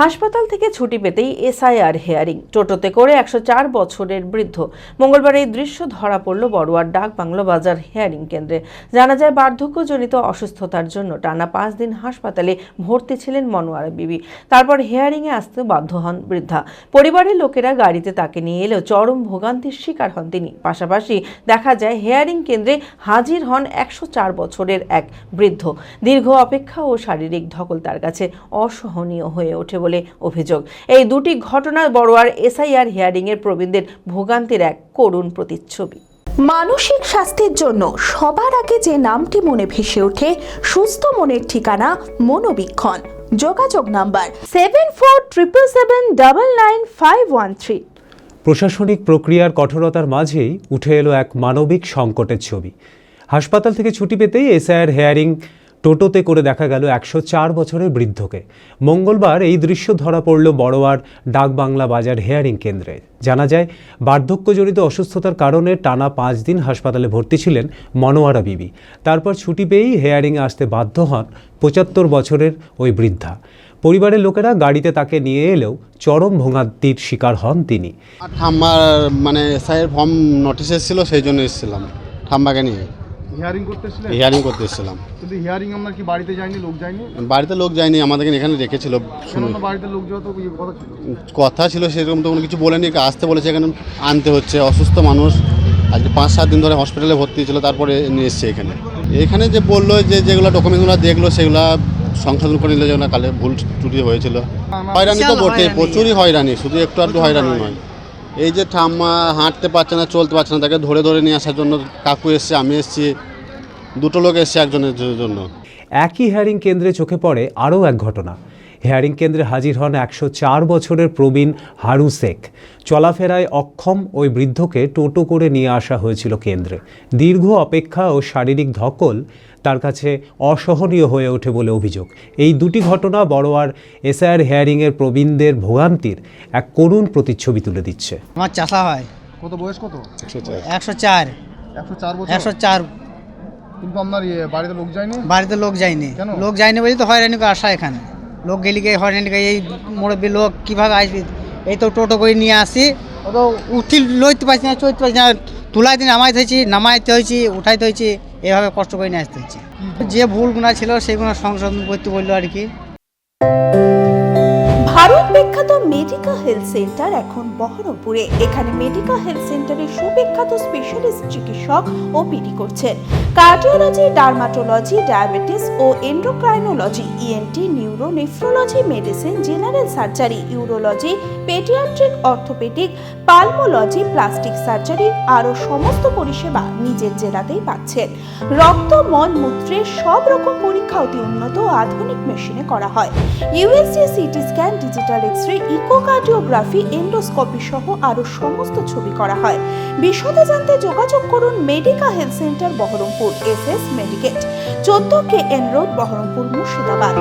হাসপাতাল থেকে ছুটি পেতেই এসআইআর হেয়ারিং। টোটোতে করে ১০৪ বছরের বৃদ্ধ। মঙ্গলবার এই দৃশ্য ধরা পড়ল বড়ুয়ার ডাকবাংলো বাজার হেয়ারিং কেন্দ্রে। জানা যায়, বার্ধক্যজনিত অসুস্থতার জন্য টানা ৫ দিন হাসপাতালে ভর্তি ছিলেন মনোয়ারা বিবি। তারপর হেয়ারিংয়ে আসতে বাধ্য হন বৃদ্ধা। পরিবারের লোকেরা গাড়িতে তাকে নিয়ে এলেও চরম ভোগান্তির শিকার হন তিনি। পাশাপাশি দেখা যায়, হেয়ারিং কেন্দ্রে হাজির হন ১০৪ বছরের এক বৃদ্ধ। দীর্ঘ অপেক্ষা ও শারীরিক ধকল তার কাছে অসহনীয় হয়ে ওঠে বলে অভিযোগ। এই দুটি ঘটনা বড়ুয়ার এসআইআর হিয়ারিং এর প্রবীণদের ভোগান্তির এক করুণ প্রতিচ্ছবি। মানসিক স্বাস্থ্যের জন্য সবার আগে যে নামটি মনে ভেসে ওঠে, সুস্থ মনের ঠিকানা মনোবীক্ষণ। যোগাযোগ নাম্বার 7477799513। প্রশাসনিক প্রক্রিয়ার কঠোরতার মাঝেই উঠে এলো এক মানবিক সংকটের ছবি। হাসপাতাল থেকে ছুটি পেতেই এসআইআর হেয়ারিং টোটোতে করে দেখা গেল ১০৪ বছরের বৃদ্ধকে। মঙ্গলবার এই দৃশ্য ধরা পড়ল বড়োয়ার ডাকবাংলা বাজার হেয়ারিং কেন্দ্রে। জানা যায়, বার্ধক্যজনিত অসুস্থতার কারণে টানা ৫ দিন হাসপাতালে ভর্তি ছিলেন মনোয়ারা বিবি। তারপর ছুটি পেয়েই হেয়ারিংয়ে আসতে বাধ্য হন ৭৫ বছরের ওই বৃদ্ধা। পরিবারের লোকেরা গাড়িতে তাকে নিয়ে এলেও চরম ভোগান্তির শিকার হন তিনি। ঠাম্মার এসআইয়ের ফর্ম নোটিশ এসেছিল, সেই জন্য এসেছিলাম ঠাম্মাকে নিয়ে। হিয়ারিং করতে এসেছিলাম। কিন্তু হিয়ারিং আমরা কি বাড়িতে যায়নি, লোক যায়নি? বাড়িতে লোক যায়নি, আমাদেরকে এখানে রেখেছিল। বাড়িতে লোক যাওয়া তো কথা ছিল, সেরকম তো কোনো কিছু বলেনি। আসতে বলেছে, এখানে আনতে হচ্ছে। অসুস্থ মানুষ আজকে ৫-৭ দিন ধরে হসপিটালে ভর্তি ছিল, তারপরে নিয়ে এসছে এখানে। এখানে যে বললো যে যেগুলো ডকুমেন্টগুলো দেখলো সেগুলো সংশোধন করে নিলে, যেগুলো কালে ভুল ত্রুটি হয়েছিল। হয়রানি তো বটে, প্রচুরই হয়রানি, শুধু একটু আধটু হয়রানি নয়। এই যে ঠাম্মা হাঁটতে পারছে না, চলতে পারছে না, তাকে ধরে ধরে নিয়ে আসার জন্য কাকু এসছে, আমি এসছি, দুটো লোক এসছে একজনের জন্য। একই হেয়ারিং কেন্দ্রে চোখে পড়ে আরও এক ঘটনা। হেয়ারিং কেন্দ্রে হাজির হন ১০৪ বছরের প্রবীণ হারু শেখ। চলাফেরায় অক্ষম ওই বৃদ্ধকে টোটো করে নিয়ে আসা হয়েছিল কেন্দ্রে। দীর্ঘ অপেক্ষা ও শারীরিক ধকল তার কাছে অসহনীয় হয়ে ওঠে বলে অভিযোগ। এই দুটি ঘটনা বড়োয়ার এসআইআর হেয়ারিংয়ের প্রবীণদের ভোগান্তির এক করুণ প্রতিচ্ছবি তুলে দিচ্ছে। আমার চাষা হয়। কত বয়স? কত? ১০৪ বছর। ১০৪। কিন্তু আপনার বাড়িতে লোক যায়নি? বাড়িতে লোক যায়নি। লোক যায়নি বলে তো হয়রানি করে আসা এখানে। লোক গেলি গিয়ে হয়রানি করে, এই মুরব্বী লোক কীভাবে আসবি? এই তো টোটো করে নিয়ে আসি, ও তো উঠি লইতে পারছি না, চলতে পারছি না। তুলাইতে নামাইতে হয়েছি, নামাইতে হয়েছি, উঠাইতে হয়েছি, এভাবে কষ্ট করে নিয়ে আসতে হয়েছে। যে ভুলগুলো ছিল সেগুলো সংশোধন করতে বললো আর কি। ভারত বিখ্যাত মেডিকা হেলথ সেন্টার এখন বহরমপুরে। এখানে মেডিকা হেলথ সেন্টারে সুবিখ্যাত স্পেশালিস্ট চিকিৎসক ওপিডি করছেন। কার্ডিওলজি, ডার্মাটোলজি, ডায়াবেটিস ও endocrinology, ENT, neuro, nephrology, medicine, general surgery, urology, paediatric, orthopaedic, pulmonology, plastic surgery আরও সমস্ত পরিষেবা নিজের জেলাতেই পাচ্ছেন। রক্ত, মল, মূত্রের সব রকম পরীক্ষা অতি উন্নত ও আধুনিক মেশিনে করা হয়। USG, CT scan, digital X ray, echocardiography, endoscopy সহ আরও সমস্ত ছবি করা হয়। বিশদে জানতে যোগাযোগ করুন Medica health centre Baharampur, SS Medicate, 14 KN road, Baharampur, Murshidabad.